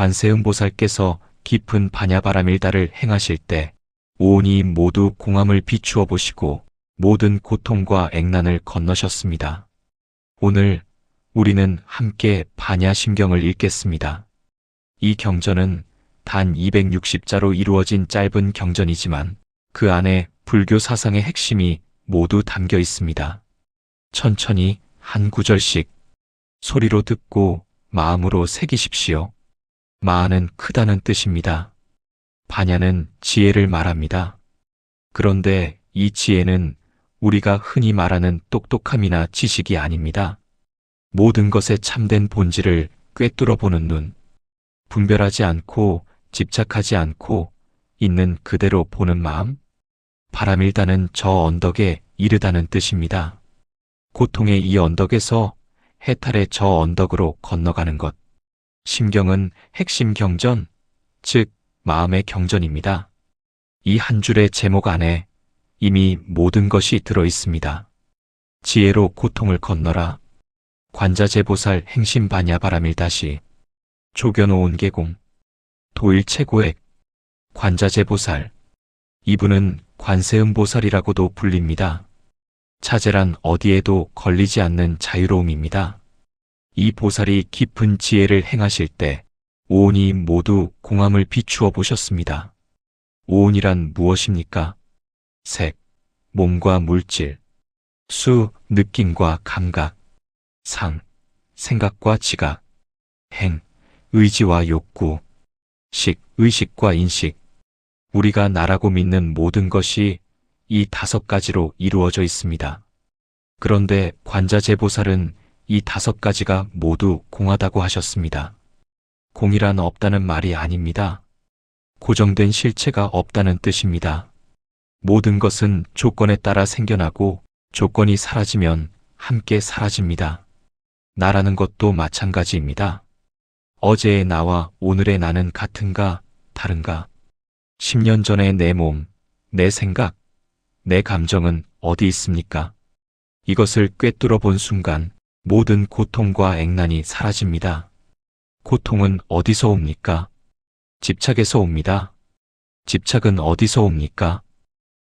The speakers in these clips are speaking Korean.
관세음보살께서 깊은 반야바라밀다를 행하실 때 오온이 모두 공함을 비추어 보시고 모든 고통과 액난을 건너셨습니다. 오늘 우리는 함께 반야심경을 읽겠습니다. 이 경전은 단 260자로 이루어진 짧은 경전이지만 그 안에 불교 사상의 핵심이 모두 담겨 있습니다. 천천히 한 구절씩 소리로 듣고 마음으로 새기십시오. 마는 크다는 뜻입니다. 반야는 지혜를 말합니다. 그런데 이 지혜는 우리가 흔히 말하는 똑똑함이나 지식이 아닙니다. 모든 것의 참된 본질을 꿰뚫어 보는 눈, 분별하지 않고 집착하지 않고 있는 그대로 보는 마음, 바라밀다는 저 언덕에 이르다는 뜻입니다. 고통의 이 언덕에서 해탈의 저 언덕으로 건너가는 것. 심경은 핵심 경전, 즉 마음의 경전입니다. 이 한 줄의 제목 안에 이미 모든 것이 들어 있습니다. 지혜로 고통을 건너라. 관자재보살 행심반야바라밀다시. 조견오온계공. 도일 최고액. 관자재보살. 이분은 관세음보살이라고도 불립니다. 차제란 어디에도 걸리지 않는 자유로움입니다. 이 보살이 깊은 지혜를 행하실 때 오온이 모두 공함을 비추어 보셨습니다. 오온이란 무엇입니까? 색, 몸과 물질, 수, 느낌과 감각, 상, 생각과 지각, 행, 의지와 욕구, 식, 의식과 인식, 우리가 나라고 믿는 모든 것이 이 5가지로 이루어져 있습니다. 그런데 관자재보살은 이 5가지가 모두 공하다고 하셨습니다. 공이란 없다는 말이 아닙니다. 고정된 실체가 없다는 뜻입니다. 모든 것은 조건에 따라 생겨나고 조건이 사라지면 함께 사라집니다. 나라는 것도 마찬가지입니다. 어제의 나와 오늘의 나는 같은가, 다른가? 10년 전의 내 몸, 내 생각, 내 감정은 어디 있습니까? 이것을 꿰뚫어 본 순간 모든 고통과 액난이 사라집니다. 고통은 어디서 옵니까? 집착에서 옵니다. 집착은 어디서 옵니까?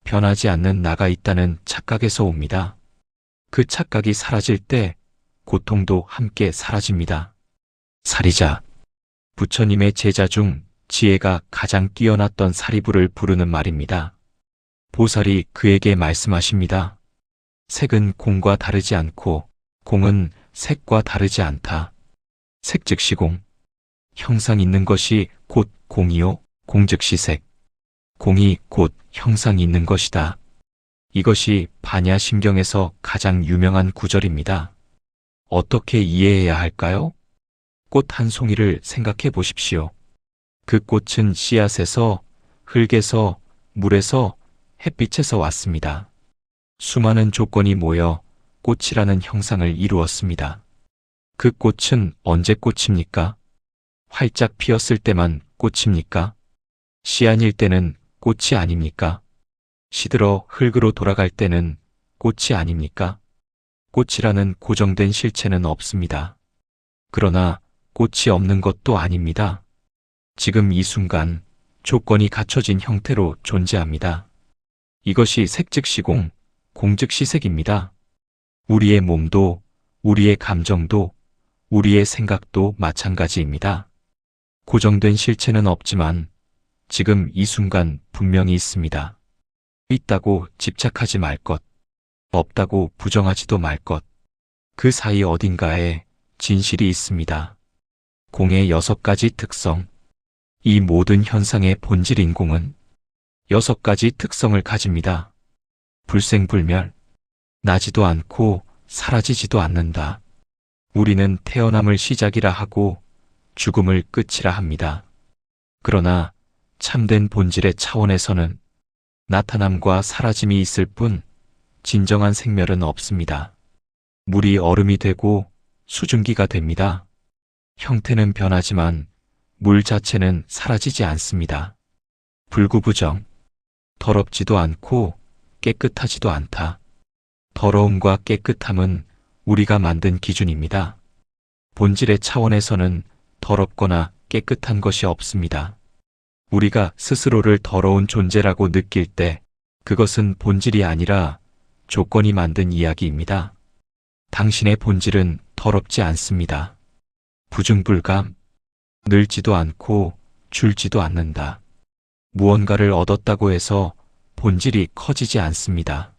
변하지 않는 나가 있다는 착각에서 옵니다. 그 착각이 사라질 때 고통도 함께 사라집니다. 사리자. 부처님의 제자 중 지혜가 가장 뛰어났던 사리부를 부르는 말입니다. 보살이 그에게 말씀하십니다. 색은 공과 다르지 않고 공은 색과 다르지 않다. 색 즉시 공. 형상 있는 것이 곧 공이요, 공 즉시 색. 공이 곧 형상이 있는 것이다. 이것이 반야심경에서 가장 유명한 구절입니다. 어떻게 이해해야 할까요? 꽃 한 송이를 생각해 보십시오. 그 꽃은 씨앗에서, 흙에서, 물에서, 햇빛에서 왔습니다. 수많은 조건이 모여 꽃이라는 형상을 이루었습니다. 그 꽃은 언제 꽃입니까? 활짝 피었을 때만 꽃입니까? 씨 아닐 때는 꽃이 아닙니까? 시들어 흙으로 돌아갈 때는 꽃이 아닙니까? 꽃이라는 고정된 실체는 없습니다. 그러나 꽃이 없는 것도 아닙니다. 지금 이 순간 조건이 갖춰진 형태로 존재합니다. 이것이 색 즉시 공, 공 즉시 색입니다. 우리의 몸도, 우리의 감정도, 우리의 생각도 마찬가지입니다. 고정된 실체는 없지만 지금 이 순간 분명히 있습니다. 있다고 집착하지 말 것, 없다고 부정하지도 말 것. 그 사이 어딘가에 진실이 있습니다. 공의 6가지 특성. 이 모든 현상의 본질인 공은 6가지 특성을 가집니다. 불생불멸, 나지도 않고 사라지지도 않는다. 우리는 태어남을 시작이라 하고 죽음을 끝이라 합니다. 그러나 참된 본질의 차원에서는 나타남과 사라짐이 있을 뿐 진정한 생멸은 없습니다. 물이 얼음이 되고 수증기가 됩니다. 형태는 변하지만 물 자체는 사라지지 않습니다. 불구부정, 더럽지도 않고 깨끗하지도 않다. 더러움과 깨끗함은 우리가 만든 기준입니다. 본질의 차원에서는 더럽거나 깨끗한 것이 없습니다. 우리가 스스로를 더러운 존재라고 느낄 때 그것은 본질이 아니라 조건이 만든 이야기입니다. 당신의 본질은 더럽지 않습니다. 부중불감, 늘지도 않고 줄지도 않는다. 무언가를 얻었다고 해서 본질이 커지지 않습니다.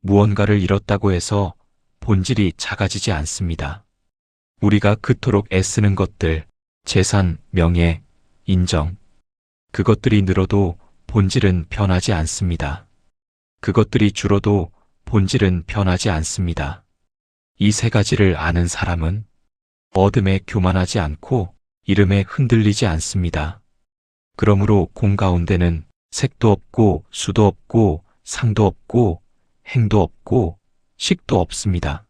무언가를 잃었다고 해서 본질이 작아지지 않습니다. 우리가 그토록 애쓰는 것들, 재산, 명예, 인정, 그것들이 늘어도 본질은 변하지 않습니다. 그것들이 줄어도 본질은 변하지 않습니다. 이 세 가지를 아는 사람은 어둠에 교만하지 않고 이름에 흔들리지 않습니다. 그러므로 공 가운데는 색도 없고 수도 없고 상도 없고 행도 없고 식도 없습니다.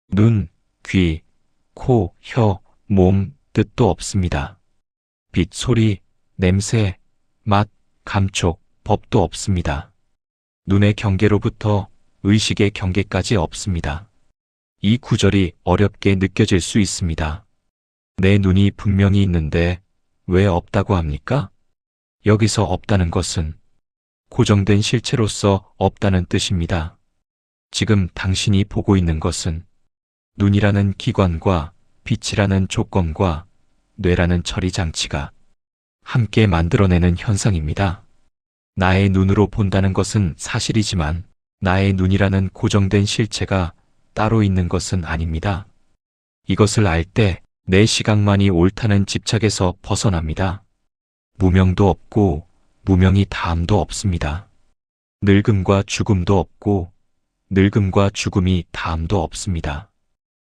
눈, 귀, 코, 혀, 몸, 뜻도 없습니다. 빛, 소리, 냄새, 맛, 감촉, 법도 없습니다. 눈의 경계로부터 의식의 경계까지 없습니다. 이 구절이 어렵게 느껴질 수 있습니다. 내 눈이 분명히 있는데 왜 없다고 합니까? 여기서 없다는 것은 고정된 실체로서 없다는 뜻입니다. 지금 당신이 보고 있는 것은 눈이라는 기관과 빛이라는 조건과 뇌라는 처리 장치가 함께 만들어내는 현상입니다. 나의 눈으로 본다는 것은 사실이지만 나의 눈이라는 고정된 실체가 따로 있는 것은 아닙니다. 이것을 알 때 내 시각만이 옳다는 집착에서 벗어납니다. 무명도 없고 무명이 다함도 없습니다. 늙음과 죽음도 없고 늙음과 죽음이 다함도 없습니다.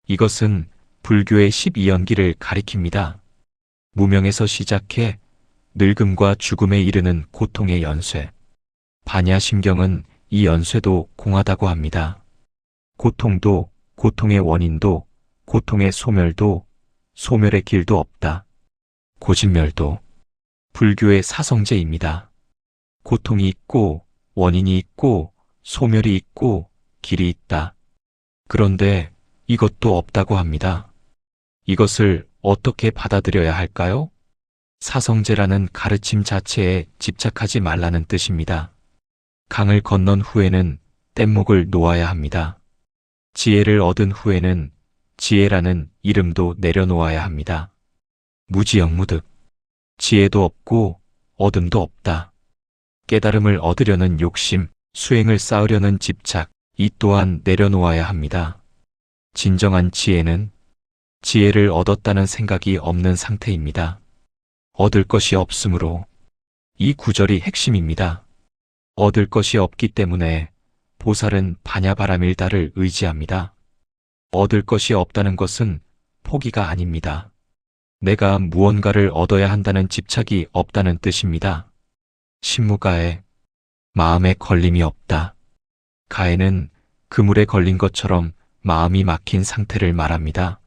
이것은 불교의 12연기를 가리킵니다. 무명에서 시작해 늙음과 죽음에 이르는 고통의 연쇄. 반야심경은 이 연쇄도 공하다고 합니다. 고통도, 고통의 원인도, 고통의 소멸도, 소멸의 길도 없다. 고진멸도 불교의 사성제입니다. 고통이 있고, 원인이 있고, 소멸이 있고, 길이 있다. 그런데 이것도 없다고 합니다. 이것을 어떻게 받아들여야 할까요? 사성제라는 가르침 자체에 집착하지 말라는 뜻입니다. 강을 건넌 후에는 뗏목을 놓아야 합니다. 지혜를 얻은 후에는 지혜라는 이름도 내려놓아야 합니다. 무지영무득. 지혜도 없고 어둠도 없다. 깨달음을 얻으려는 욕심, 수행을 쌓으려는 집착, 이 또한 내려놓아야 합니다. 진정한 지혜는 지혜를 얻었다는 생각이 없는 상태입니다. 얻을 것이 없으므로 이 구절이 핵심입니다. 얻을 것이 없기 때문에 보살은 반야바라밀다를 의지합니다. 얻을 것이 없다는 것은 포기가 아닙니다. 내가 무언가를 얻어야 한다는 집착이 없다는 뜻입니다. 신무가에 마음에 걸림이 없다. 가에는 그물에 걸린 것처럼 마음이 막힌 상태를 말합니다.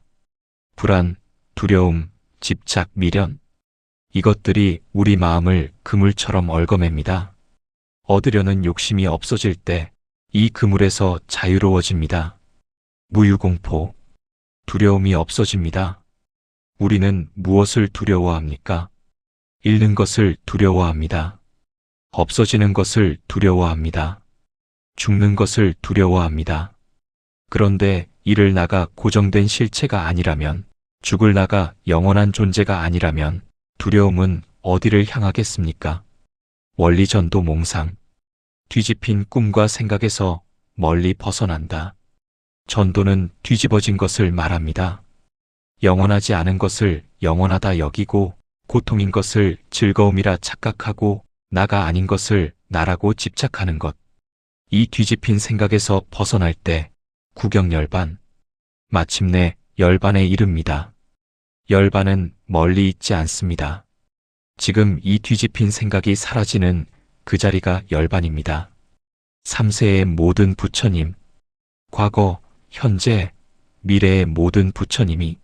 불안, 두려움, 집착, 미련, 이것들이 우리 마음을 그물처럼 얽어맵니다. 얻으려는 욕심이 없어질 때 이 그물에서 자유로워집니다. 무유공포, 두려움이 없어집니다. 우리는 무엇을 두려워합니까? 잃는 것을 두려워합니다. 없어지는 것을 두려워합니다. 죽는 것을 두려워합니다. 그런데 이를 나가 고정된 실체가 아니라면, 죽을 나가 영원한 존재가 아니라면 두려움은 어디를 향하겠습니까? 원리전도 몽상. 뒤집힌 꿈과 생각에서 멀리 벗어난다. 전도는 뒤집어진 것을 말합니다. 영원하지 않은 것을 영원하다 여기고 고통인 것을 즐거움이라 착각하고 나가 아닌 것을 나라고 집착하는 것. 이 뒤집힌 생각에서 벗어날 때 구경열반, 마침내 열반에 이릅니다. 열반은 멀리 있지 않습니다. 지금 이 뒤집힌 생각이 사라지는 그 자리가 열반입니다. 3세의 모든 부처님, 과거, 현재, 미래의 모든 부처님이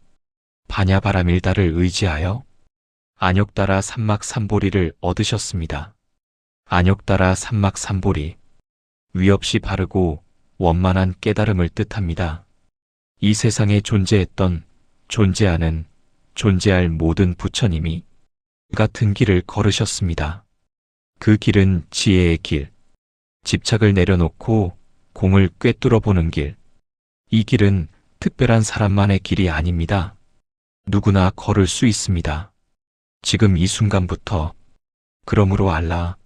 반야바라밀다를 의지하여 안욕따라 삼막삼보리를 얻으셨습니다. 안욕따라 삼막삼보리, 위없이 바르고 원만한 깨달음을 뜻합니다. 이 세상에 존재했던, 존재하는, 존재할 모든 부처님이 같은 길을 걸으셨습니다. 그 길은 지혜의 길, 집착을 내려놓고 공을 꿰뚫어 보는 길. 이 길은 특별한 사람만의 길이 아닙니다. 누구나 걸을 수 있습니다. 지금 이 순간부터. 그러므로 알라,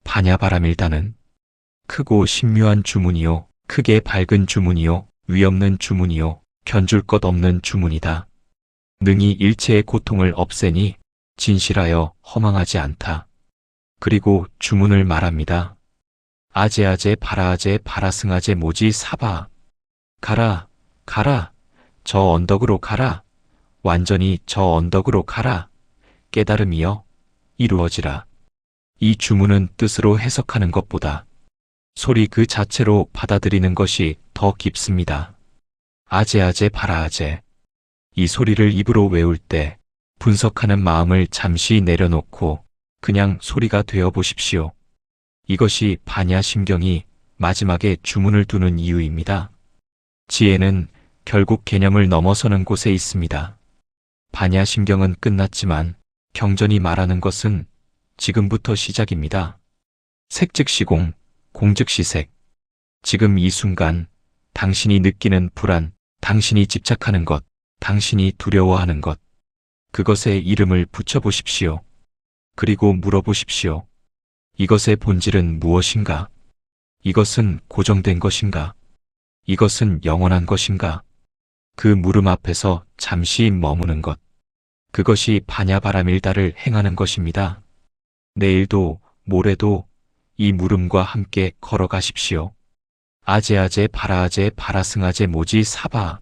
바냐바라밀다는 크고 신묘한 주문이요, 크게 밝은 주문이요, 위없는 주문이요, 견줄 것 없는 주문이다. 능히 일체의 고통을 없애니 진실하여 허망하지 않다. 그리고 주문을 말합니다. 아제아제 바라아제 바라승아제 모지 사바. 가라, 가라, 저 언덕으로 가라. 완전히 저 언덕으로 가라. 깨달음이여, 이루어지라. 이 주문은 뜻으로 해석하는 것보다 소리 그 자체로 받아들이는 것이 더 깊습니다. 아제아제 바라아제. 이 소리를 입으로 외울 때 분석하는 마음을 잠시 내려놓고 그냥 소리가 되어 보십시오. 이것이 반야심경이 마지막에 주문을 두는 이유입니다. 지혜는 결국 개념을 넘어서는 곳에 있습니다. 반야심경은 끝났지만 경전이 말하는 것은 지금부터 시작입니다. 색즉시공, 공즉시색. 지금 이 순간 당신이 느끼는 불안, 당신이 집착하는 것, 당신이 두려워하는 것, 그것에 이름을 붙여보십시오. 그리고 물어보십시오. 이것의 본질은 무엇인가? 이것은 고정된 것인가? 이것은 영원한 것인가? 그 물음 앞에서 잠시 머무는 것. 그것이 바냐바라밀다를 행하는 것입니다. 내일도 모레도 이 물음과 함께 걸어가십시오. 아제아제 바라아제 바라승아제 모지 사바.